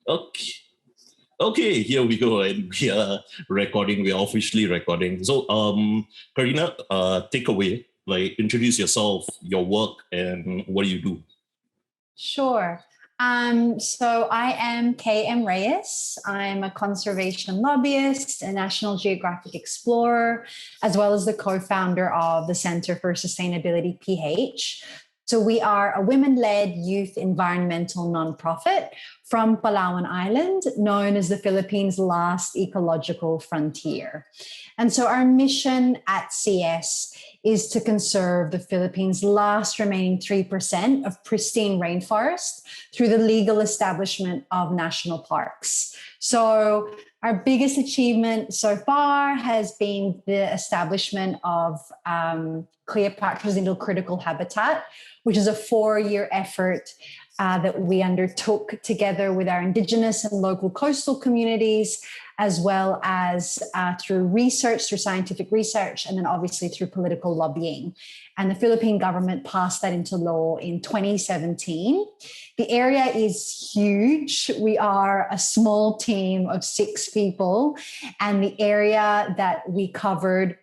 Okay. Okay, here we go, and we are recording. We are officially recording. So, Karina, take away. Like, introduce yourself, your work, and what do you do? Sure. So I am KM Reyes. I'm a conservation lobbyist, a National Geographic Explorer, as well as the co-founder of the Center for Sustainability PH. So we are a women-led youth environmental nonprofit from Palawan Island, known as the Philippines' last ecological frontier. And so our mission at CS is to conserve the Philippines' last remaining 3% of pristine rainforest through the legal establishment of national parks. So our biggest achievement so far has been the establishment of Cleopatra's Needle Critical Habitat, which is a 4-year effort that we undertook together with our Indigenous and local coastal communities, as well as through research, through scientific research, and then obviously through political lobbying. And the Philippine government passed that into law in 2017. The area is huge. We are a small team of 6 people, and the area that we covered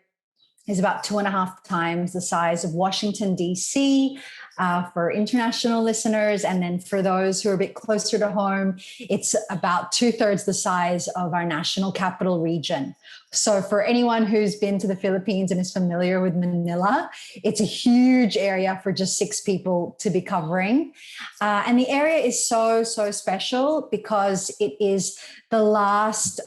is about 2.5 times the size of Washington, D.C., for international listeners. And then for those who are a bit closer to home, it's about 2/3 the size of our national capital region. So for anyone who's been to the Philippines and is familiar with Manila, it's a huge area for just 6 people to be covering. And the area is so special because it is the last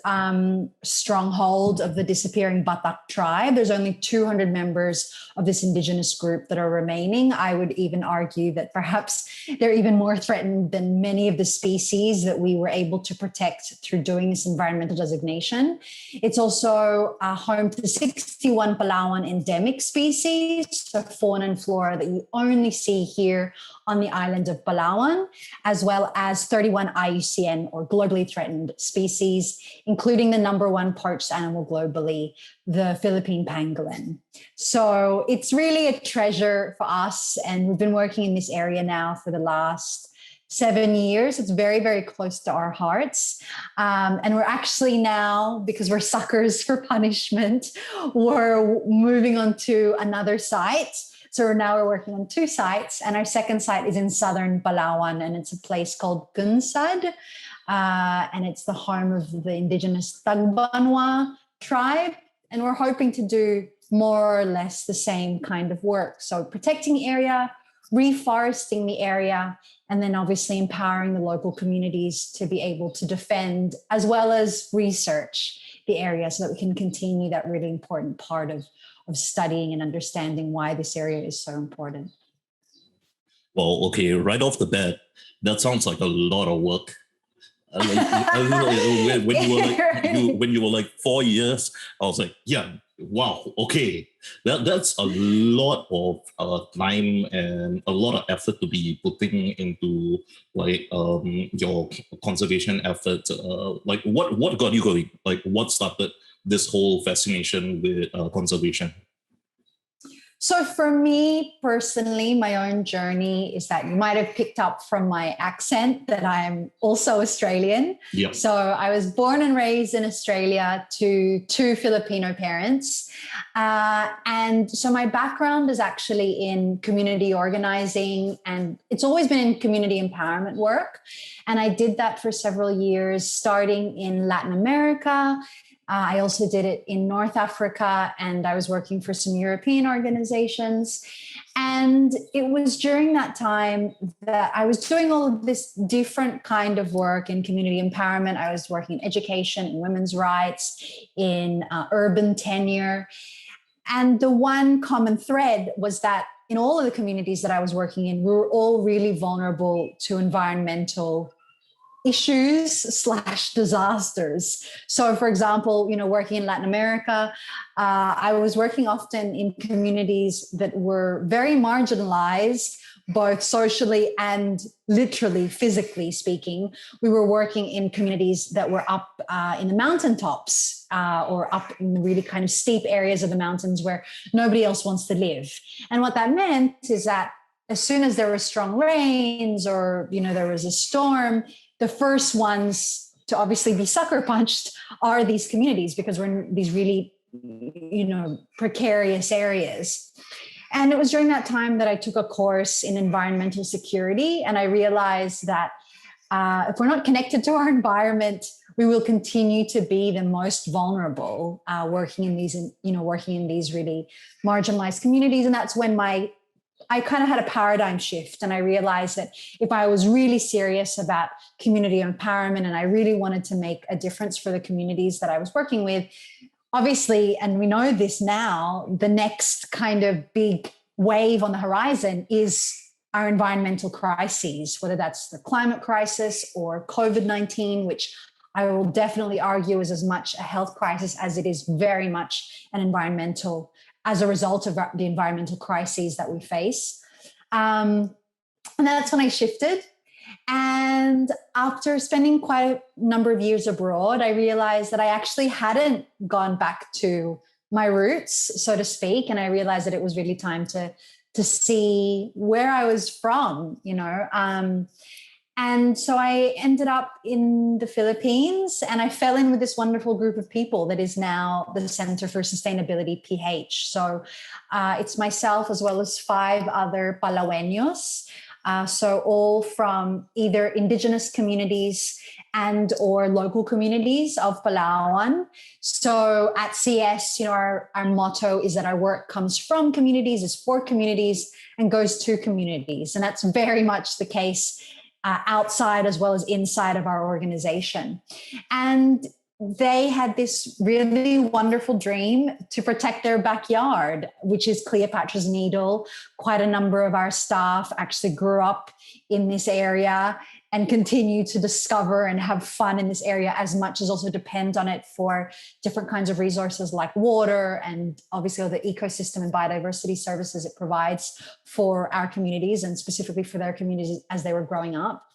stronghold of the disappearing Batak tribe. There's only 200 members of this indigenous group that are remaining. I would even argue that perhaps they're even more threatened than many of the species that we were able to protect through doing this environmental designation. It's also home to 61 Palawan endemic species, so fauna and flora that you only see here on the island of Palawan, as well as 31 IUCN or globally threatened species, including the #1 poached animal globally, the Philippine pangolin. So it's really a treasure for us, and we've been working in this area now for the last 7 years. It's very, very close to our hearts. And we're actually now, because we're suckers for punishment, we're moving on to another site. So now we're working on 2 sites, and our second site is in southern Palawan, and it's a place called Gunsad, and it's the home of the indigenous Tagbanwa tribe. And we're hoping to do more or less the same kind of work. So protecting the area, reforesting the area, and then obviously empowering the local communities to be able to defend as well as research the area so that we can continue that really important part of studying and understanding why this area is so important. Well, okay, right off the bat, that sounds like a lot of work. When you were like 4 years, I was like, yeah, wow, okay, that's a lot of time and a lot of effort to be putting into like your conservation efforts. Like what got you going? Like what started this whole fascination with conservation? So for me personally, my own journey is that you might have picked up from my accent that I'm also Australian. Yep. So I was born and raised in Australia to 2 Filipino parents. And so my background is actually in community organizing, and it's always been in community empowerment work. And I did that for several years, starting in Latin America. I also did it in North Africa, and I was working for some European organizations. And it was during that time that I was doing all of this different kind of work in community empowerment. I was working in education, in women's rights, in urban tenure. And the one common thread was that in all of the communities that I was working in, we were all really vulnerable to environmental issues/disasters. So for example, working in Latin America, I was working often in communities that were very marginalized, both socially and literally, physically speaking. We were working in communities that were up in the mountaintops or up in the really kind of steep areas of the mountains where nobody else wants to live. And what that meant is that as soon as there were strong rains or, there was a storm, the first ones to obviously be sucker punched are these communities, because we're in these really, precarious areas. And it was during that time that I took a course in environmental security, and I realized that if we're not connected to our environment, we will continue to be the most vulnerable working in these really marginalized communities. And that's when I kind of had a paradigm shift, and I realized that if I was really serious about community empowerment and I really wanted to make a difference for the communities that I was working with, obviously, and we know this now, the next kind of big wave on the horizon is our environmental crises, whether that's the climate crisis or COVID-19, which I will definitely argue is as much a health crisis as it is very much an environmental, as a result of the environmental crises that we face. And that's when I shifted. And after spending quite a number of years abroad, I realized that I actually hadn't gone back to my roots, so to speak. And I realized that it was really time to see where I was from, And so I ended up in the Philippines, and I fell in with this wonderful group of people that is now the Center for Sustainability PH. So it's myself as well as 5 other Palaweños. So all from either indigenous communities and or local communities of Palawan. So at CS, our motto is that our work comes from communities, is for communities, and goes to communities. And that's very much the case outside as well as inside of our organization. And they had this really wonderful dream to protect their backyard, which is Cleopatra's Needle. Quite a number of our staff actually grew up in this area and continue to discover and have fun in this area, as much as also depend on it for different kinds of resources like water and obviously all the ecosystem and biodiversity services it provides for our communities and specifically for their communities as they were growing up.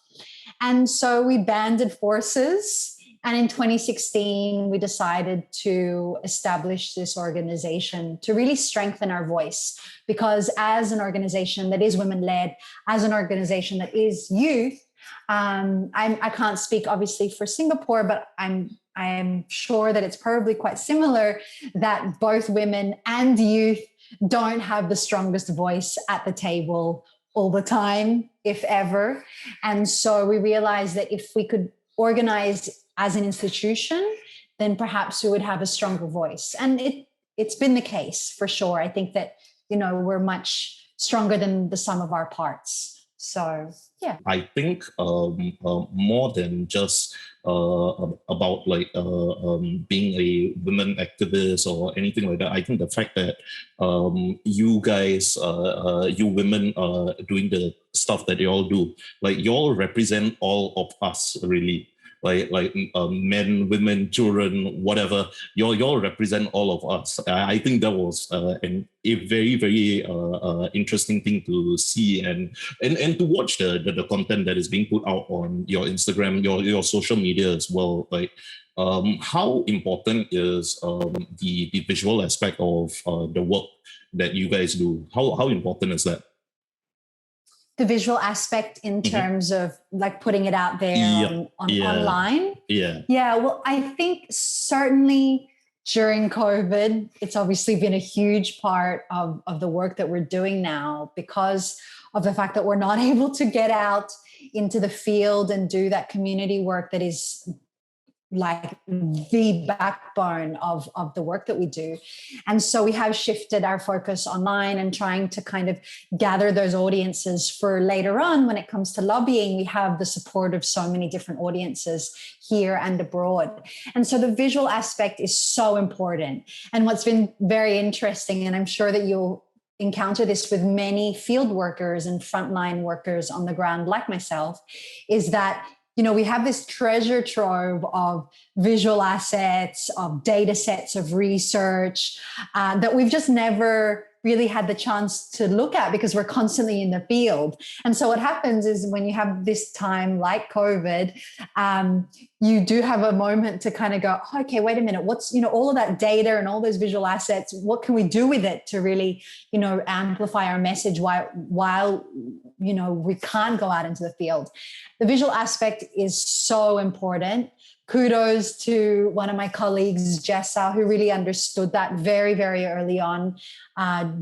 And so we banded forces. And in 2016, we decided to establish this organization to really strengthen our voice, because as an organization that is women-led, as an organization that is youth, I can't speak obviously for Singapore, but I'm sure that it's probably quite similar, that both women and youth don't have the strongest voice at the table all the time, if ever. And so we realized that if we could organize as an institution, then perhaps we would have a stronger voice. And it's been the case for sure. I think that, we're much stronger than the sum of our parts. So, yeah. I think more than just about being a women activist or anything like that. I think the fact that you guys, you women are doing the stuff that you all do, you all represent all of us really. Men, women, children, whatever, you all represent all of us. I think that was a very, very interesting thing to see and to watch the content that is being put out on your Instagram, your social media as well. How important is the visual aspect of the work that you guys do? How important is that? The visual aspect in terms of putting it out there online. Yeah. Well, I think certainly during COVID, it's obviously been a huge part of the work that we're doing now, because of the fact that we're not able to get out into the field and do that community work that is the backbone of the work that we do. And so we have shifted our focus online and trying to kind of gather those audiences for later on when it comes to lobbying. We have the support of so many different audiences here and abroad. And so the visual aspect is so important. And what's been very interesting, and I'm sure that you'll encounter this with many field workers and frontline workers on the ground like myself, is that we have this treasure trove of visual assets, of data sets, of research that we've just never really had the chance to look at because we're constantly in the field. And so what happens is when you have this time like COVID, you do have a moment to kind of go, oh, okay, wait a minute, what's, all of that data and all those visual assets, what can we do with it to really, amplify our message while we can't go out into the field. The visual aspect is so important. Kudos to one of my colleagues, Jessa, who really understood that very, very early on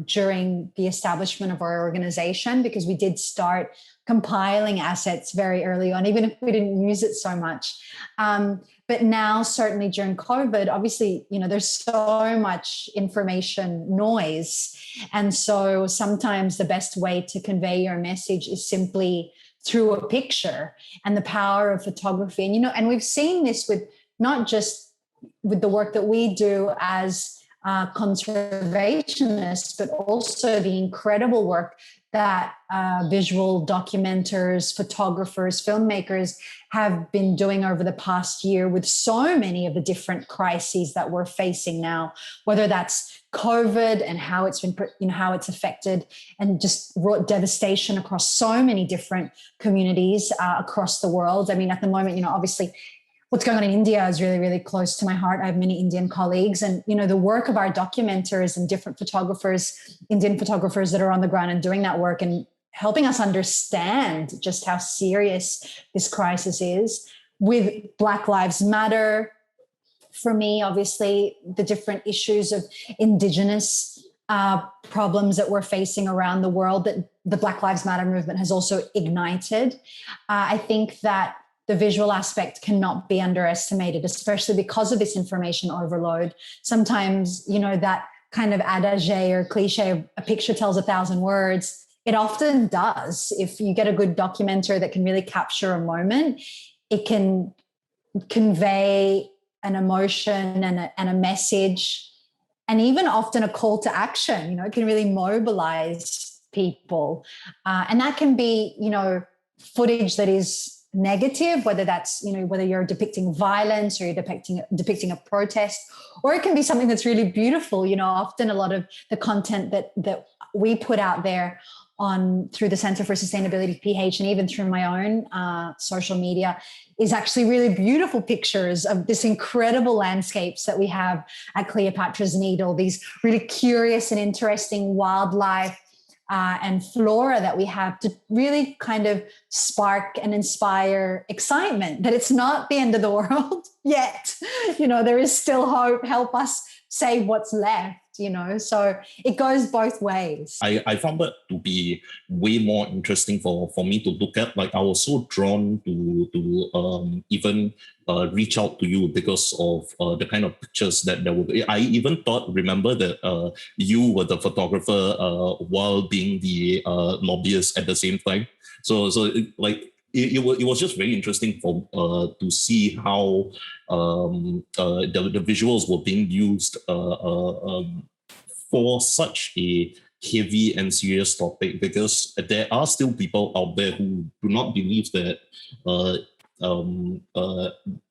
during the establishment of our organization, because we did start compiling assets very early on, even if we didn't use it so much. But now, certainly during COVID, obviously, there's so much information noise. And so sometimes the best way to convey your message is simply through a picture, and the power of photography. And we've seen this with not just with the work that we do as conservationists, but also the incredible work that visual documenters, photographers, filmmakers have been doing over the past year with so many of the different crises that we're facing now, whether that's COVID and how it's been, how it's affected and just wrought devastation across so many different communities across the world. I mean, at the moment, obviously what's going on in India is really, really close to my heart. I have many Indian colleagues, and, the work of our documenters and different photographers, Indian photographers that are on the ground and doing that work and helping us understand just how serious this crisis is. With Black Lives Matter, for me, obviously, the different issues of Indigenous problems that we're facing around the world that the Black Lives Matter movement has also ignited. I think that the visual aspect cannot be underestimated, especially because of this information overload. Sometimes, that kind of adage or cliche, a picture tells 1,000 words. It often does. If you get a good documenter that can really capture a moment, it can convey an emotion and a message, and even often a call to action. It can really mobilize people. And that can be, footage that is negative, whether that's, whether you're depicting violence or you're depicting a protest, or it can be something that's really beautiful. Often a lot of the content that we put out there through the Center for Sustainability PH and even through my own social media is actually really beautiful pictures of this incredible landscapes that we have at Cleopatra's Needle, these really curious and interesting wildlife and flora that we have to really kind of spark and inspire excitement that it's not the end of the world yet. There is still hope. Help us save what's left. So it goes both ways. I found that to be way more interesting for me to look at. Like, I was so drawn to even reach out to you because of the kind of pictures that there would be. I even remember that you were the photographer while being the lobbyist at the same time. So it was just very interesting to see how the visuals were being used for such a heavy and serious topic, because there are still people out there who do not believe that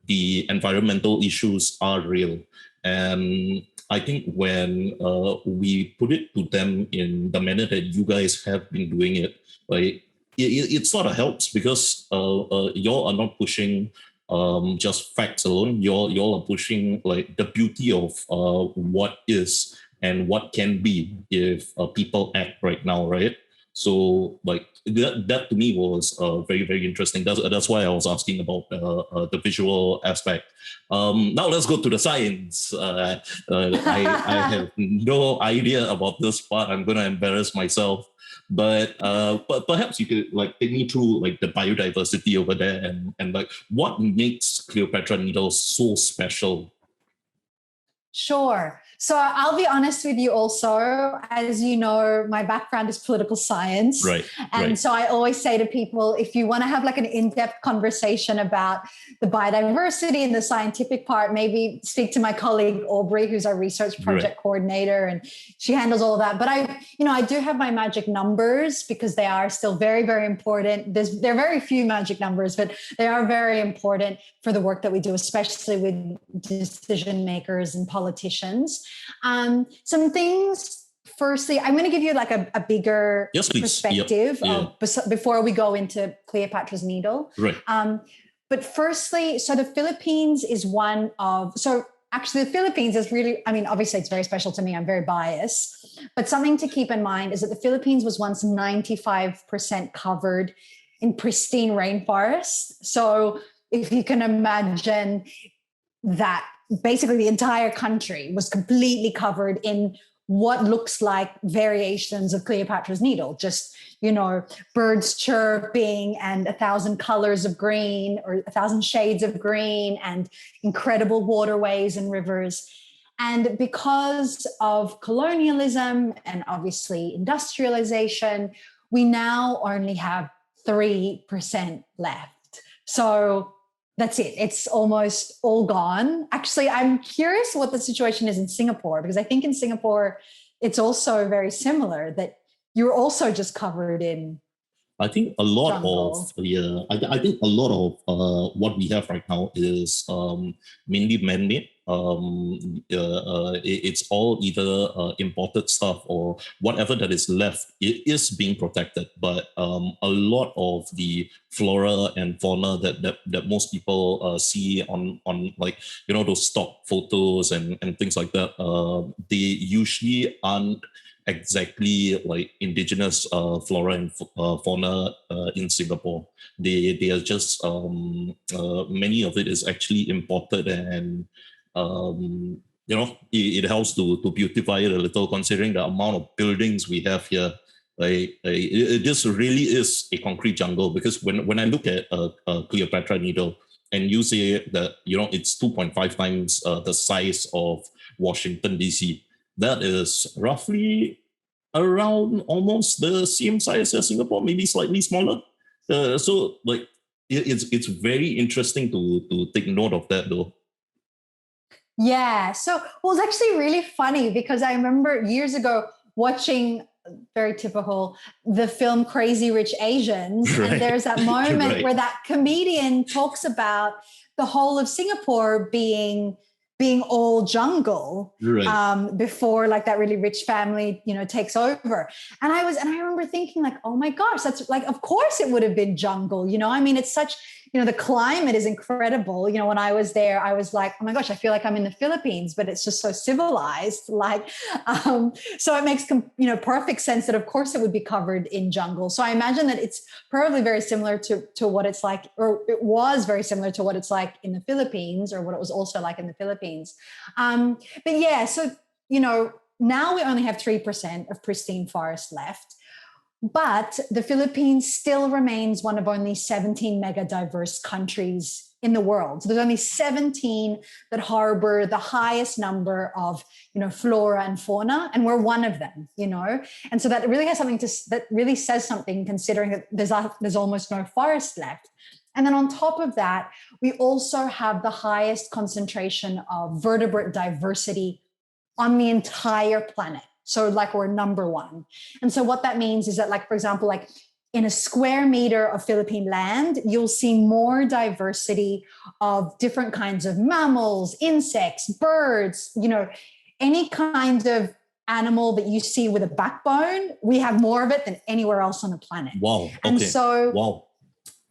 the environmental issues are real. And I think when we put it to them in the manner that you guys have been doing it, like, it sort of helps, because y'all are not pushing just facts alone. Y'all are pushing like the beauty of what is and what can be if people act right now, right? So like that to me was very, very interesting. That's why I was asking about the visual aspect. Now let's go to the science. I have no idea about this part. I'm going to embarrass myself. But perhaps you could like take me through like the biodiversity over there and like what makes Cleopatra Needle so special. Sure. So I'll be honest with you also, as you know, my background is political science. Right. And so I always say to people, if you want to have like an in-depth conversation about the biodiversity and the scientific part, maybe speak to my colleague, Aubrey, who's our research project coordinator, and she handles all of that. But I do have my magic numbers because they are still very, very important. There are very few magic numbers, but they are very important for the work that we do, especially with decision makers and politicians. Some things, firstly, I'm going to give you like a bigger perspective before we go into Cleopatra's Needle. Right. But firstly, so the Philippines is one of, so actually the Philippines is really, I mean, obviously it's very special to me. I'm very biased, but something to keep in mind is that the Philippines was once 95% covered in pristine rainforest. So if you can imagine that basically the entire country was completely covered in what looks like variations of Cleopatra's Needle, just, birds chirping and 1,000 colors of green or 1,000 shades of green and incredible waterways and rivers. And because of colonialism and obviously industrialization, we now only have 3% left. So that's it. It's almost all gone. Actually, I'm curious what the situation is in Singapore, because I think in Singapore, it's also very similar, that you're also just covered in I think a lot jungle. I think a lot of what we have right now is mainly man-made. It's all either imported stuff or whatever that is left. It is being protected, but a lot of the flora and fauna that most people see on like those stock photos and things like that, they usually aren't exactly like indigenous flora and fauna in Singapore. They are just many of it is actually imported, and it helps to beautify it a little, considering the amount of buildings we have here. It just really is a concrete jungle, because when I look at a Cleopatra Needle, and you say that it's 2.5 times the size of Washington DC, that is roughly around almost the same size as Singapore, maybe slightly smaller. So like it's very interesting to take note of that, though. Yeah. So, well, it's actually really funny because I remember years ago watching, very typical, the film Crazy Rich Asians. Right. And there's that moment Right. where that comedian talks about the whole of Singapore being all jungle, Right. before like that really rich family, takes over. And I remember thinking like, oh my gosh, that's like, of course it would have been jungle. I mean, it's such, the climate is incredible. When I was there, I was like, oh my gosh, I feel like I'm in the Philippines, but it's just so civilized. Like, so it makes, perfect sense that of course it would be covered in jungle. So I imagine that it's probably very similar to what it's like, or it was very similar to what it's like in the Philippines, or what it was also like in the Philippines. But yeah, so, now we only have 3% of pristine forest left. But the Philippines still remains one of only 17 mega diverse countries in the world. So there's only 17 that harbor the highest number of, flora and fauna, and we're one of them, And so that really has something that really says something, considering that there's almost no forest left. And then on top of that, we also have the highest concentration of vertebrate diversity on the entire planet. So like we're number one. And so what that means is that, like, for example, like in a square meter of Philippine land, you'll see more diversity of different kinds of mammals, insects, birds, any kind of animal that you see with a backbone. We have more of it than anywhere else on the planet. Wow. Okay. And so, wow.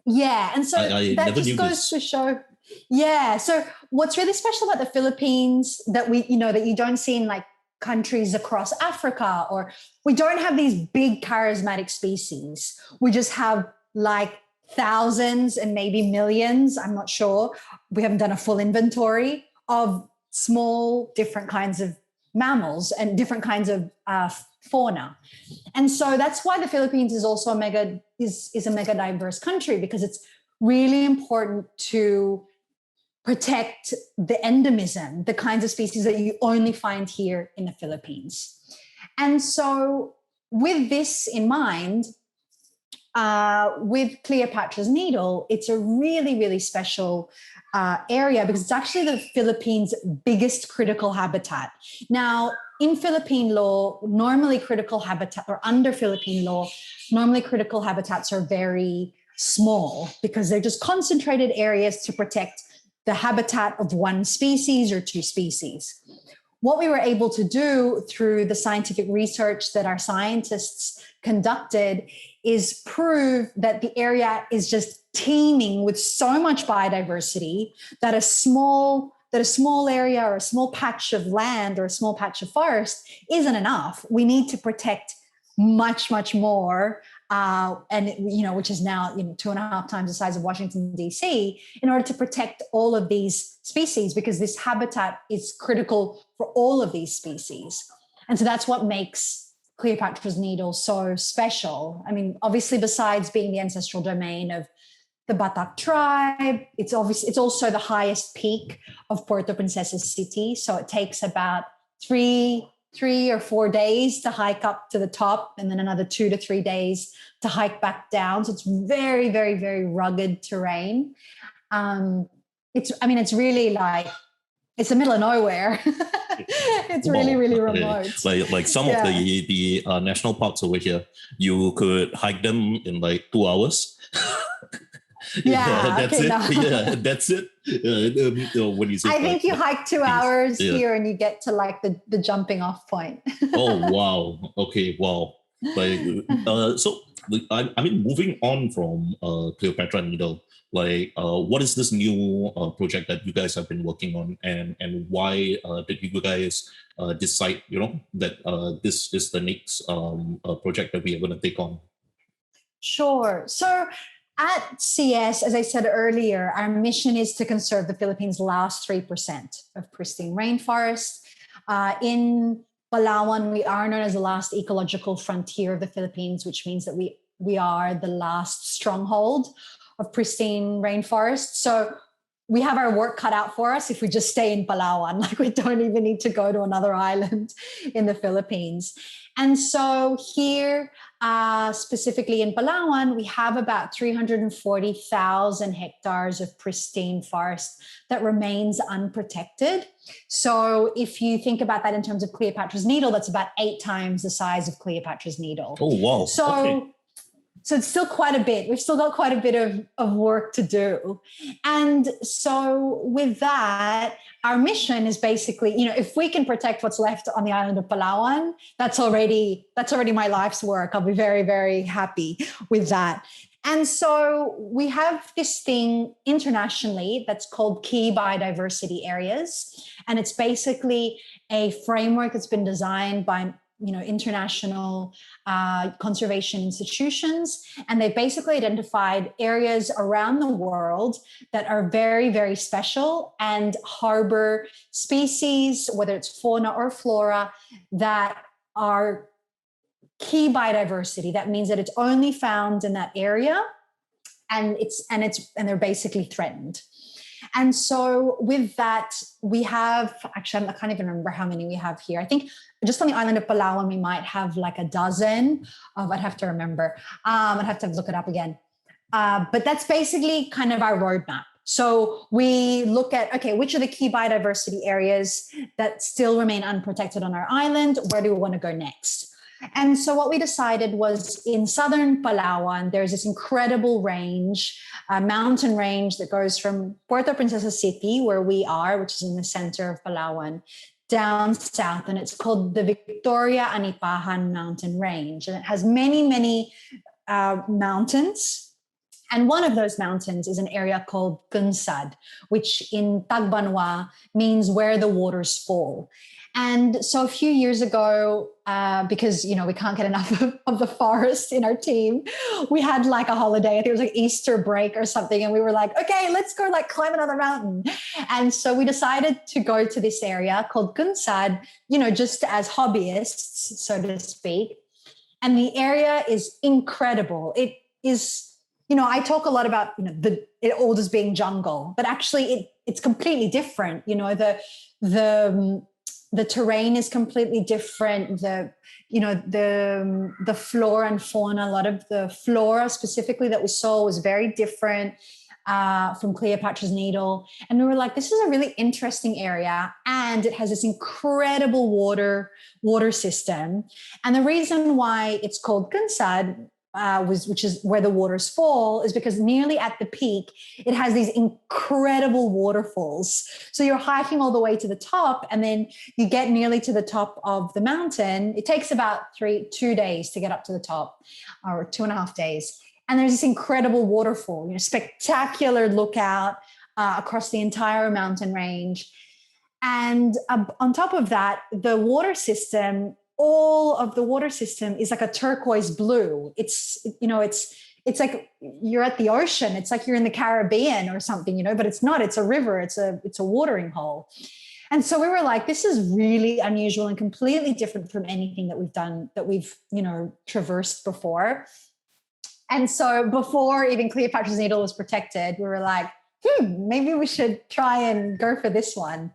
Yeah. And so I that just goes to show. Yeah. So what's really special about the Philippines that that you don't see in like countries across Africa, or we don't have these big charismatic species. We just have like thousands and maybe millions. I'm not sure. We haven't done a full inventory of small, different kinds of mammals and different kinds of fauna. And so that's why the Philippines is also a mega diverse country, because it's really important to protect the endemism, the kinds of species that you only find here in the Philippines. And so with this in mind, with Cleopatra's Needle, it's a really, really special area, because it's actually the Philippines' biggest critical habitat. Now, in Philippine law, normally critical habitat, or under Philippine law, normally critical habitats are very small because they're just concentrated areas to protect the habitat of one species or two species. What we were able to do through the scientific research that our scientists conducted is prove that the area is just teeming with so much biodiversity that a small that a small area or a small patch of land or a small patch of forest isn't enough. We need to protect much, much more, and which is now 2.5 times the size of Washington, D.C., in order to protect all of these species, because this habitat is critical for all of these species. And so that's what makes Cleopatra's Needle so special. I mean, obviously, besides being the ancestral domain of the Batak tribe, it's also the highest peak of Puerto Princesa City. So it takes about 3 or 4 days to hike up to the top, and then another 2 to 3 days to hike back down. So it's very, very, very rugged terrain. It's really like, it's the middle of nowhere. It's really, really remote. Like some of the national parks over here, you could hike them in like 2 hours. That's it. Yeah, that's it. When you say, I think you hike 2 hours here, and you get to like the jumping off point. Oh wow! Okay, wow. Like so, I mean, moving on from Cleopatra Needle, like what is this new project that you guys have been working on, and why did you guys decide that this is the next project that we are going to take on? Sure. So at CS, as I said earlier, our mission is to conserve the Philippines' last 3% of pristine rainforest. In Palawan, we are known as the last ecological frontier of the Philippines, which means that we are the last stronghold of pristine rainforest. So we have our work cut out for us if we just stay in Palawan. Like, we don't even need to go to another island in the Philippines. And so here, specifically in Palawan, we have about 340,000 hectares of pristine forest that remains unprotected. So if you think about that in terms of Cleopatra's Needle, that's about 8 times the size of Cleopatra's Needle. Oh, wow. So it's still quite a bit. We've still got quite a bit of work to do. And so with that, our mission is basically, if we can protect what's left on the island of Palawan, that's already my life's work. I'll be very, very happy with that. And so we have this thing internationally that's called Key Biodiversity Areas. And it's basically a framework that's been designed by international conservation institutions. And they basically identified areas around the world that are very, very special and harbor species, whether it's fauna or flora, that are key biodiversity. That means that it's only found in that area, and they're basically threatened. And so with that, we have, actually, I can't even remember how many we have here. I think just on the island of Palawan, we might have like a dozen of, I'd have to remember. I'd have to look it up again. But that's basically kind of our roadmap. So we look at, okay, which are the key biodiversity areas that still remain unprotected on our island? Where do we want to go next? And so what we decided was, in southern Palawan, there's this incredible range, a mountain range that goes from Puerto Princesa City, where we are, which is in the center of Palawan, down south. And it's called the Victoria Anipahan Mountain Range. And it has many, many mountains. And one of those mountains is an area called Kunsad, which in Tagbanwa means where the waters fall. And so a few years ago, because, we can't get enough of the forest in our team, we had like a holiday. I think it was like Easter break or something. And we were like, okay, let's go like climb another mountain. And so we decided to go to this area called Kunsad, just as hobbyists, so to speak. And the area is incredible. It is, I talk a lot about, it all just being jungle, but actually it's completely different. The terrain is completely different. The flora and fauna, a lot of the flora specifically that we saw was very different from Cleopatra's Needle. And we were like, this is a really interesting area. And it has this incredible water system. And the reason why it's called Kunsad, which is where the waters fall, is because nearly at the peak, it has these incredible waterfalls. So you're hiking all the way to the top, and then you get nearly to the top of the mountain. It takes about 2 days to get up to the top, or 2.5 days. And there's this incredible waterfall, spectacular lookout. across the entire mountain range. And on top of that, the water system, all of the water system is like a turquoise blue. It's like you're at the ocean. It's like you're in the Caribbean or something, but it's not. It's a river. It's a watering hole. And so we were like, this is really unusual and completely different from anything that we've done, that we've, traversed before. And so before even Cleopatra's Needle was protected, we were like, maybe we should try and go for this one.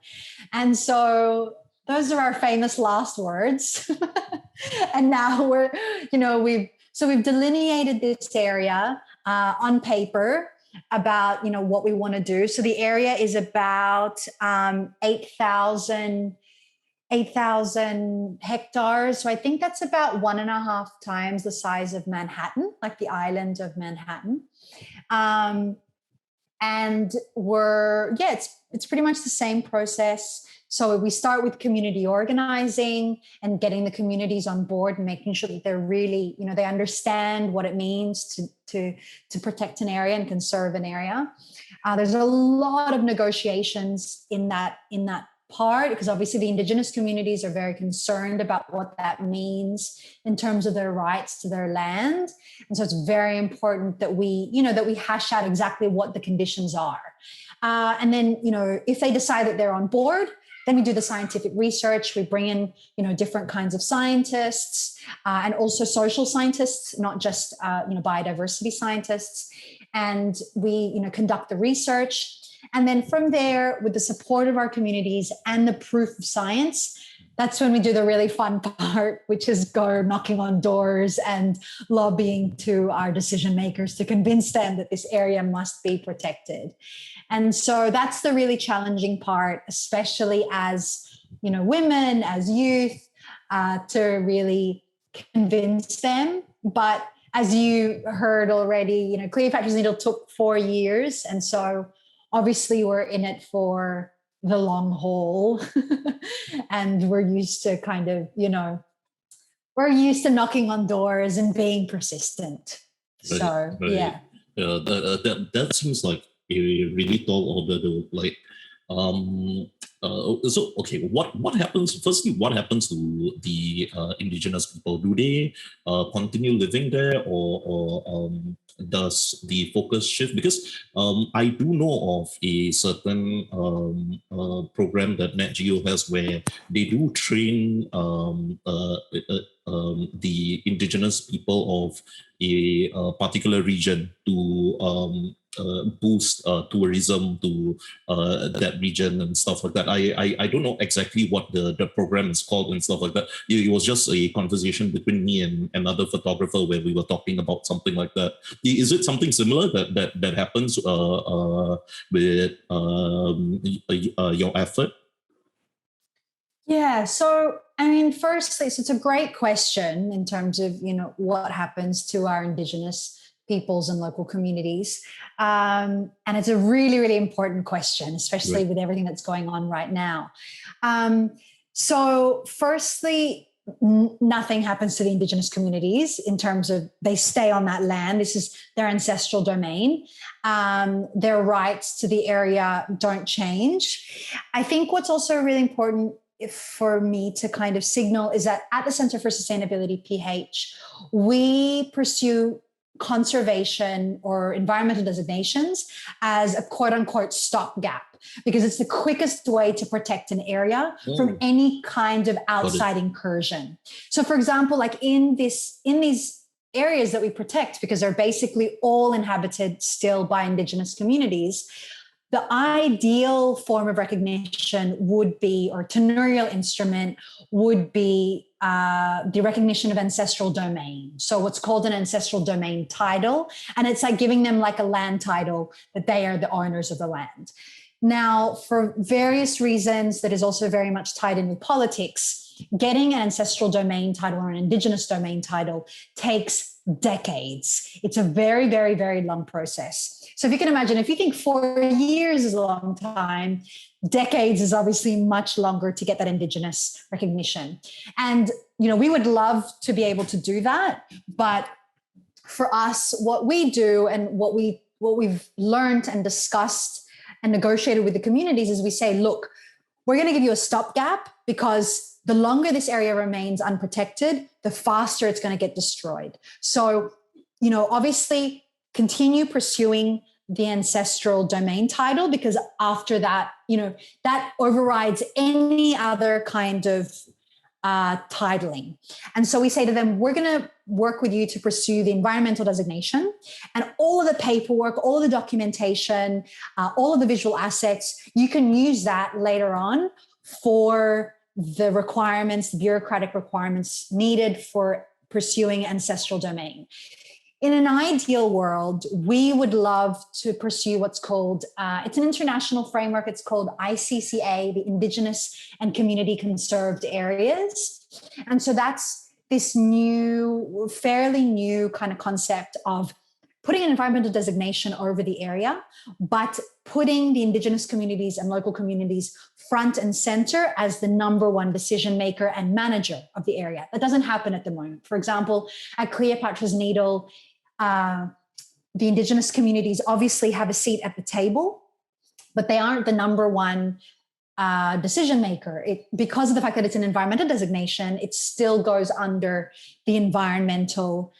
And so those are our famous last words. And now we've delineated this area on paper about, what we want to do. So the area is about 8,000 hectares. So I think that's about 1.5 times the size of Manhattan, like the island of Manhattan. And it's pretty much the same process. So we start with community organizing and getting the communities on board and making sure that they're really, they understand what it means to protect an area and conserve an area. There's a lot of negotiations in that part, because obviously the Indigenous communities are very concerned about what that means in terms of their rights to their land. And so it's very important that we hash out exactly what the conditions are. And then, if they decide that they're on board, then we do the scientific research. We bring in, different kinds of scientists and also social scientists, not just, biodiversity scientists. And we, conduct the research. And then from there, with the support of our communities and the proof of science, that's when we do the really fun part, which is go knocking on doors and lobbying to our decision makers to convince them that this area must be protected. And so that's the really challenging part, especially as, women, as youth, to really convince them. But as you heard already, Cleopatra's Needle took 4 years. And so obviously we're in it for the long haul. And we're used to we're used to knocking on doors and being persistent. Right, so, right. yeah. That seems like a really tall order though. Like, so okay, what happens? Firstly, what happens to the Indigenous people? Do they continue living there, or does the focus shift? Because I do know of a certain program that Nat Geo has where they do train the Indigenous people of a particular region to boost tourism to that region and stuff like that. I don't know exactly what the program is called and stuff like that. It was just a conversation between me and another photographer where we were talking about something like that. Is it something similar that happens with your effort? Yeah. So, firstly, so it's a great question in terms of, what happens to our Indigenous peoples and local communities. And it's a really, really important question, especially Right. with everything that's going on right now. So firstly, nothing happens to the Indigenous communities in terms of they stay on that land. This is their ancestral domain. Their rights to the area don't change. I think what's also really important for me to kind of signal is that at the Center for Sustainability, PH, we pursue conservation or environmental designations as a quote unquote stopgap, because it's the quickest way to protect an area from any kind of outside incursion. So for example, like in these areas that we protect, because they're basically all inhabited still by Indigenous communities, the ideal form of recognition would be, or tenurial instrument would be the recognition of ancestral domain. So what's called an ancestral domain title. And it's like giving them like a land title that they are the owners of the land. Now, for various reasons that is also very much tied in with politics, getting an ancestral domain title or an Indigenous domain title takes decades. It's a very, very, very long process. So if you can imagine, if you think 4 years is a long time, decades is obviously much longer to get that Indigenous recognition. And, we would love to be able to do that. But for us, what we do and what we've learned and discussed and negotiated with the communities is we say, look, we're going to give you a stopgap because the longer this area remains unprotected, the faster it's going to get destroyed. So, obviously continue pursuing the ancestral domain title, because after that, that overrides any other kind of titling. And so we say to them, we're going to work with you to pursue the environmental designation, and all of the paperwork, all of the documentation, all of the visual assets, you can use that later on for the requirements, the bureaucratic requirements needed for pursuing ancestral domain. In an ideal world, we would love to pursue what's called, it's an international framework, it's called ICCA, the Indigenous and Community Conserved Areas. And so that's this fairly new kind of concept of putting an environmental designation over the area, but putting the Indigenous communities and local communities front and center as the number one decision maker and manager of the area. That doesn't happen at the moment. For example, at Cleopatra's Needle, the Indigenous communities obviously have a seat at the table, but they aren't the number one decision maker. Because of the fact that it's an environmental designation, it still goes under the environmental,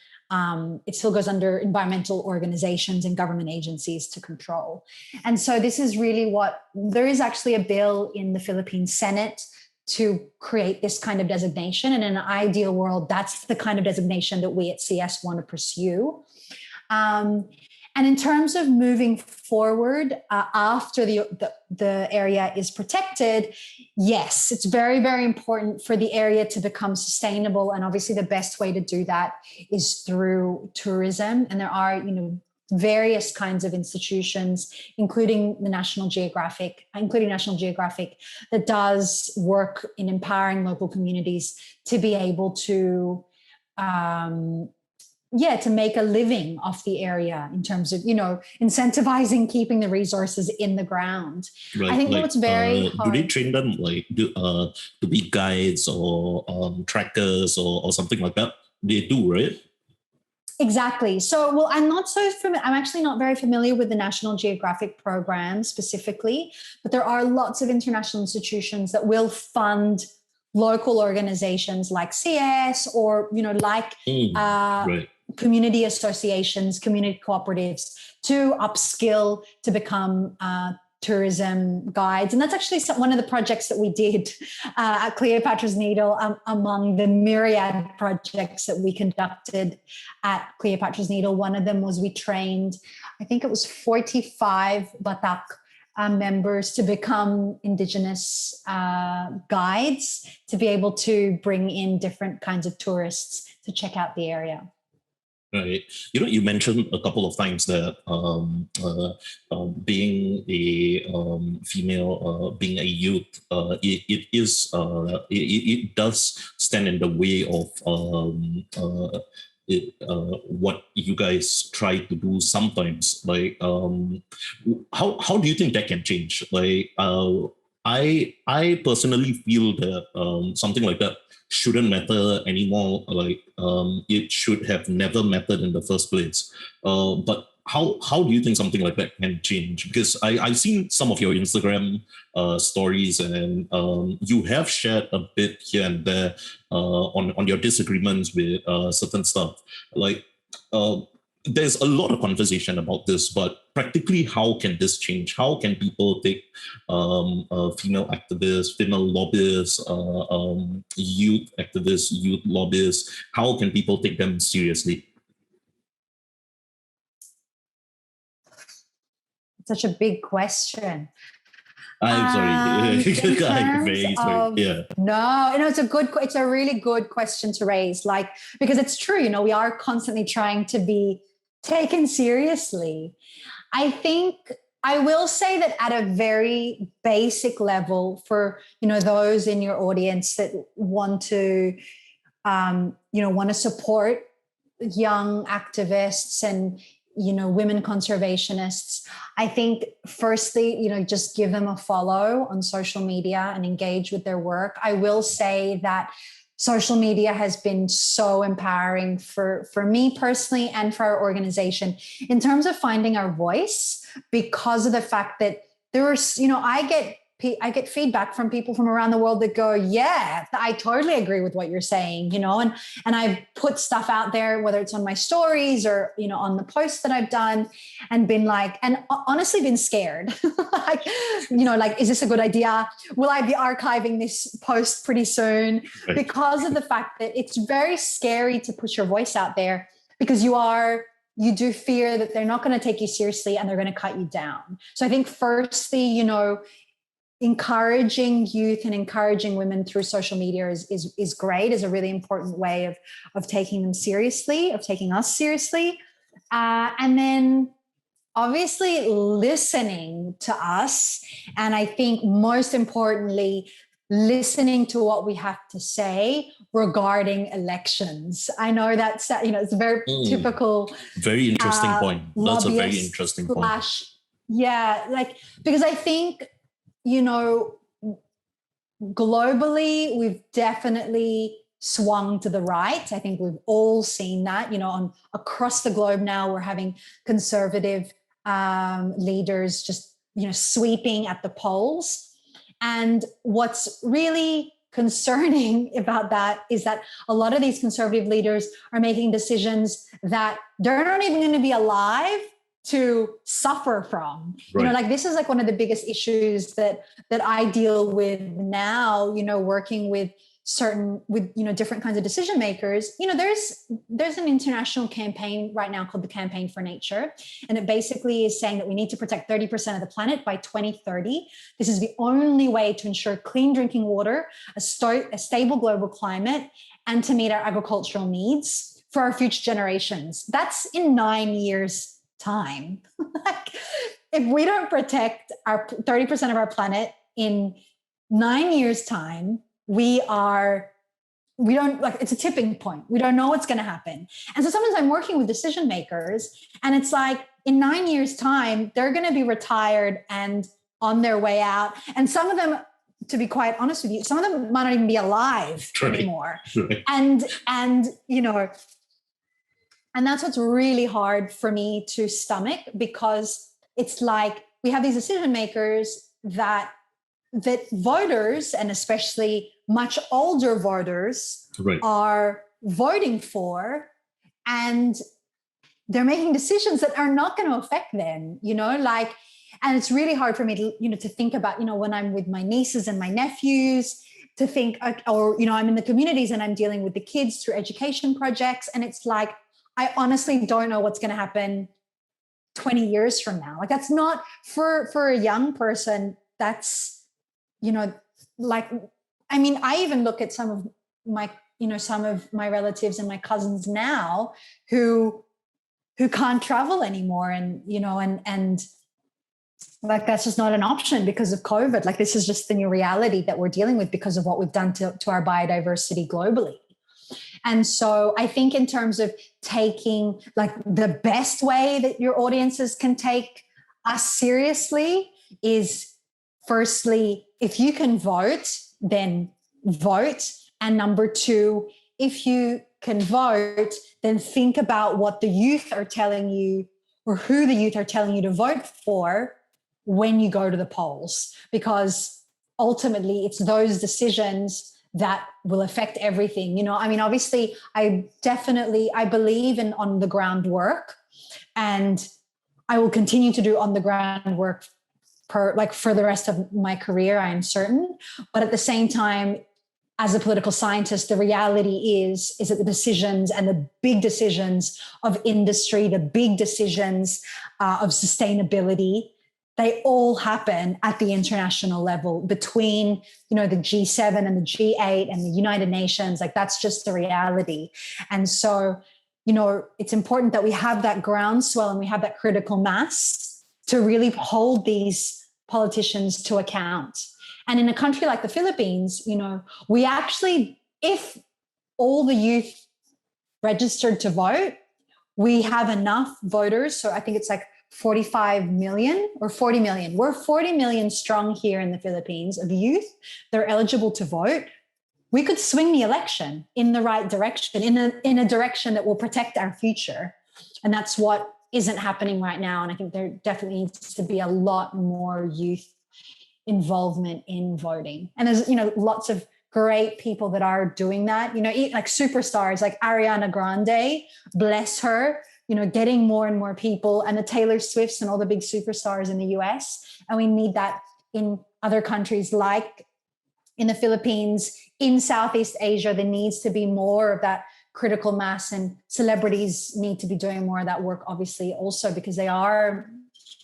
it still goes under environmental organizations and government agencies to control. And so this is really there is actually a bill in the Philippine Senate to create this kind of designation. And in an ideal world, that's the kind of designation that we at CS want to pursue. And in terms of moving forward after the area is protected, yes, it's very, very important for the area to become sustainable. And obviously the best way to do that is through tourism. And there are, various kinds of institutions, including National Geographic, that does work in empowering local communities to be able to to make a living off the area in terms of, incentivizing keeping the resources in the ground. Right, I think what's very hard. Do they train them to be guides or trackers or something like that? They do, right? Exactly. So, I'm actually not very familiar with the National Geographic program specifically, but there are lots of international institutions that will fund local organizations like CS or, Right. community associations, community cooperatives to upskill to become tourism guides. And that's actually one of the projects that we did at Cleopatra's Needle among the myriad projects that we conducted at Cleopatra's Needle. One of them was we trained, I think it was 45 Batak members to become Indigenous guides to be able to bring in different kinds of tourists to check out the area. Right. You mentioned a couple of times that being a female, being a youth, it does stand in the way of what you guys try to do sometimes. Like, how do you think that can change? Like, I personally feel that something like that shouldn't matter anymore. Like, it should have never mattered in the first place. But how do you think something like that can change? Because I've seen some of your Instagram stories, and you have shared a bit here and there on your disagreements with certain stuff. Like, there's a lot of conversation about this, but practically, how can this change? How can people take female activists, female lobbyists, youth activists, youth lobbyists? How can people take them seriously? Such a big question. I'm sorry. I'm very sorry. No, it's a really good question to raise. Like, because it's true, we are constantly trying to be taken seriously. I think I will say that at a very basic level for, those in your audience that want to, want to support young activists and, women conservationists, I think firstly, just give them a follow on social media and engage with their work. I will say that social media has been so empowering for me personally and for our organization in terms of finding our voice, because of the fact that there are, I get feedback from people from around the world that go, yeah, I totally agree with what you're saying, and I've put stuff out there, whether it's on my stories or, on the posts that I've done, and been like, and honestly been scared, like, is this a good idea? Will I be archiving this post pretty soon? Right. Because of the fact that it's very scary to put your voice out there, because you do fear that they're not going to take you seriously and they're going to cut you down. So I think firstly, encouraging youth and encouraging women through social media is great, is a really important way of taking them seriously, of taking us seriously. And then obviously listening to us. And I think most importantly, listening to what we have to say regarding elections. I know that's, it's a very typical. Very interesting point. That's a very interesting point. Yeah, because I think, globally, we've definitely swung to the right. I think we've all seen that, across the globe now, we're having conservative leaders just, sweeping at the polls. And what's really concerning about that is that a lot of these conservative leaders are making decisions that they're not even going to be alive to suffer from. Right. This is one of the biggest issues that I deal with now, working with different kinds of decision makers. There's an international campaign right now called the Campaign for Nature. And it basically is saying that we need to protect 30% of the planet by 2030. This is the only way to ensure clean drinking water, a stable global climate, and to meet our agricultural needs for our future generations. That's in 9 years' time. If we don't protect our 30% of our planet in 9 years' time, it's a tipping point. We don't know what's going to happen. And so sometimes I'm working with decision makers, and it's like in 9 years' time, they're going to be retired and on their way out. And some of them, to be quite honest with you, some of them might not even be alive anymore. Right. And that's what's really hard for me to stomach, because it's like we have these decision makers that voters, and especially much older voters, right, are voting for, and they're making decisions that are not going to affect them, and it's really hard for me to think about, when I'm with my nieces and my nephews, to think, or, I'm in the communities and I'm dealing with the kids through education projects. And it's like, I honestly don't know what's going to happen 20 years from now. That's not for a young person. That's, I even look at some of my relatives and my cousins now who can't travel anymore. And, and that's just not an option because of COVID. This is just the new reality that we're dealing with because of what we've done to our biodiversity globally. And so I think in terms of taking the best way that your audiences can take us seriously is, firstly, if you can vote, then vote. And number two, if you can vote, then think about what the youth are telling you, or who the youth are telling you to vote for when you go to the polls, because ultimately it's those decisions that will affect everything. Obviously I believe in on the ground work, and I will continue to do on the ground work for the rest of my career, I am certain. But at the same time, as a political scientist, the reality is that the decisions and the big decisions of industry, the big decisions of sustainability, they all happen at the international level between, the G7 and the G8 and the United Nations. That's just the reality. And so, it's important that we have that groundswell and we have that critical mass to really hold these politicians to account. And in a country like the Philippines, we actually, if all the youth registered to vote, we have enough voters. So I think it's 45 million or 40 million. We're 40 million strong here in the Philippines of youth. They're eligible to vote. We could swing the election in the right direction, in a direction that will protect our future. And that's what, isn't happening right now. And I think there definitely needs to be a lot more youth involvement in voting. And there's, lots of great people that are doing that, like superstars like Ariana Grande, bless her, getting more and more people, and the Taylor Swifts and all the big superstars in the US. And we need that in other countries, like in the Philippines, in Southeast Asia. There needs to be more of that critical mass, and celebrities need to be doing more of that work, obviously, also because they are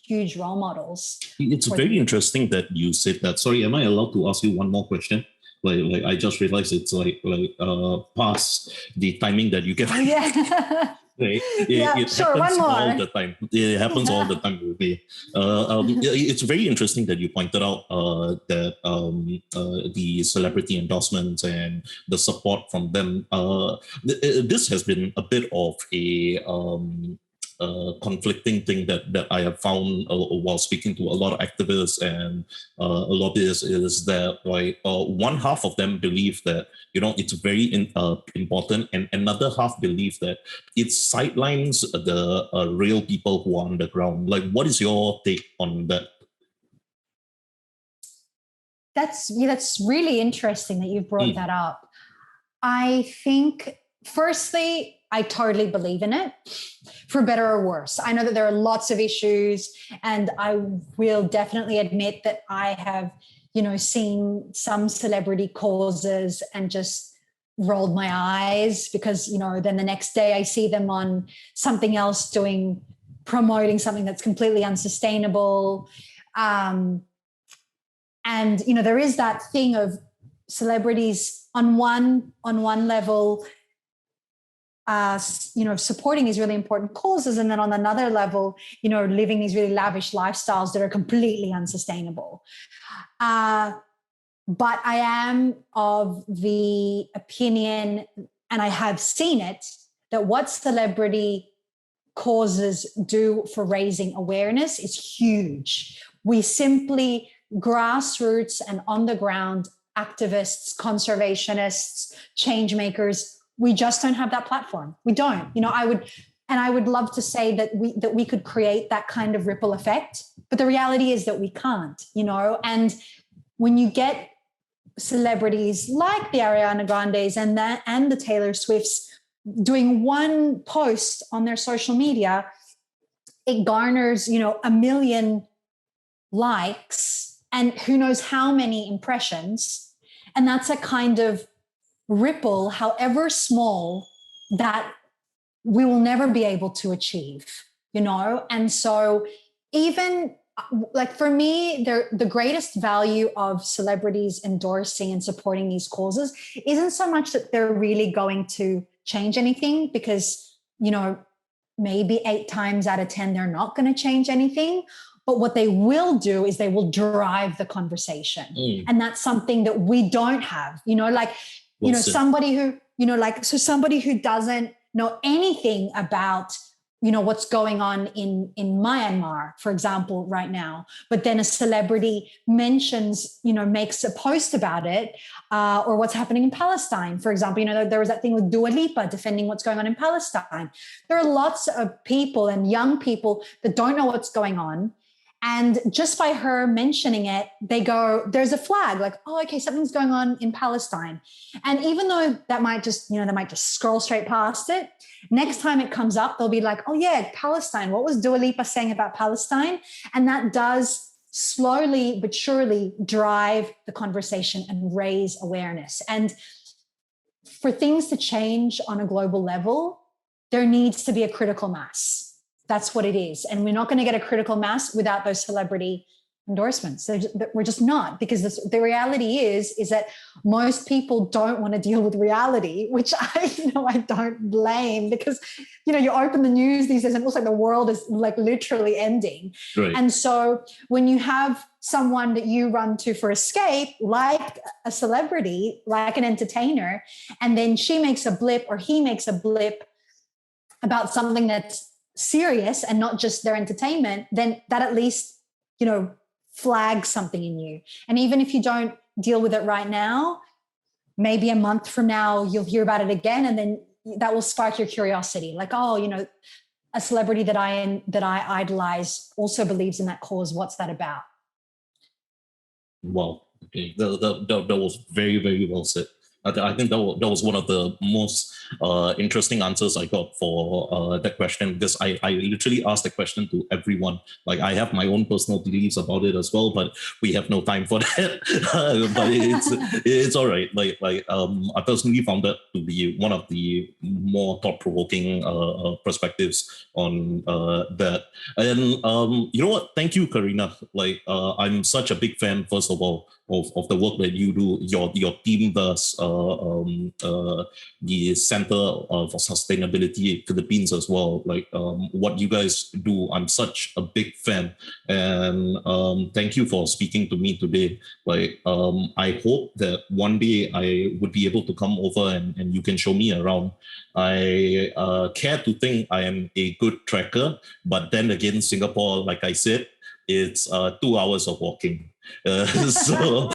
huge role models. It's very interesting that you said that. Sorry, am I allowed to ask you one more question? Like I just realized it's past the timing that you get. Oh, yeah. Right? It sure. One more. All the time. It happens all the time with me. It's very interesting that you pointed out that the celebrity endorsements and the support from them. This has been a bit of a conflicting thing that I have found while speaking to a lot of activists and lobbyists, is that one half of them believe that it's very important, and another half believe that it sidelines the real people who are on the ground. Like, what is your take on that? That's really interesting that you've brought that up. I think, firstly, I totally believe in it, for better or worse. I know that there are lots of issues, and I will definitely admit that I have, seen some celebrity causes and just rolled my eyes because, then the next day I see them on something else promoting something that's completely unsustainable. And, there is that thing of celebrities on one level, supporting these really important causes, and then on another level, living these really lavish lifestyles that are completely unsustainable. But I am of the opinion, and I have seen it, that what celebrity causes do for raising awareness is huge. We simply, grassroots and on the ground activists, conservationists, change makers, we just don't have that platform. We don't. I would love to say that we could create that kind of ripple effect, but the reality is that we can't. And when you get celebrities like the Ariana Grandes and the Taylor Swifts doing one post on their social media, it garners 1 million likes and who knows how many impressions, and that's a kind of ripple, however small, that we will never be able to achieve, And so even like for me, the greatest value of celebrities endorsing and supporting these causes isn't so much that they're really going to change anything, because, maybe 8 times out of 10, they're not going to change anything. But what they will do is they will drive the conversation. And that's something that we don't have, somebody who, somebody who doesn't know anything about, what's going on in Myanmar, for example, right now, but then a celebrity mentions, makes a post about it, or what's happening in Palestine, for example. There was that thing with Dua Lipa defending what's going on in Palestine. There are lots of people and young people that don't know what's going on. And just by her mentioning it, they go, there's a flag, like, oh, okay, something's going on in Palestine. And even though that might just, they might just scroll straight past it, next time it comes up, they'll be like, oh yeah, Palestine. What was Dua Lipa saying about Palestine? And that does slowly but surely drive the conversation and raise awareness. And for things to change on a global level, there needs to be a critical mass. That's what it is. And we're not going to get a critical mass without those celebrity endorsements. We're just not, because the reality is that most people don't want to deal with reality, which I don't blame, because, you open the news these days and it looks like the world is like literally ending. Right. And so when you have someone that you run to for escape, like a celebrity, like an entertainer, and then she makes a blip or he makes a blip about something that's serious and not just their entertainment, then that at least, flags something in you. And even if you don't deal with it right now, maybe a month from now, you'll hear about it again. And then that will spark your curiosity. Like, oh, a celebrity that I idolize also believes in that cause, what's that about? Wow. Okay. That was very, very well said. I think that was one of the most interesting answers I got for that question, because I literally asked the question to everyone. Like, I have my own personal beliefs about it as well, but we have no time for that. But it's all right. I personally found that to be one of the more thought-provoking perspectives on that. And you know what? Thank you, Karina. I'm such a big fan, first of all, of the work that you do. Your team does. The Center for Sustainability Philippines as well. What you guys do, I'm such a big fan, and thank you for speaking to me today. I hope that one day I would be able to come over and you can show me around. I care to think I am a good tracker, but then again, Singapore, like I said, it's 2 hours of walking. So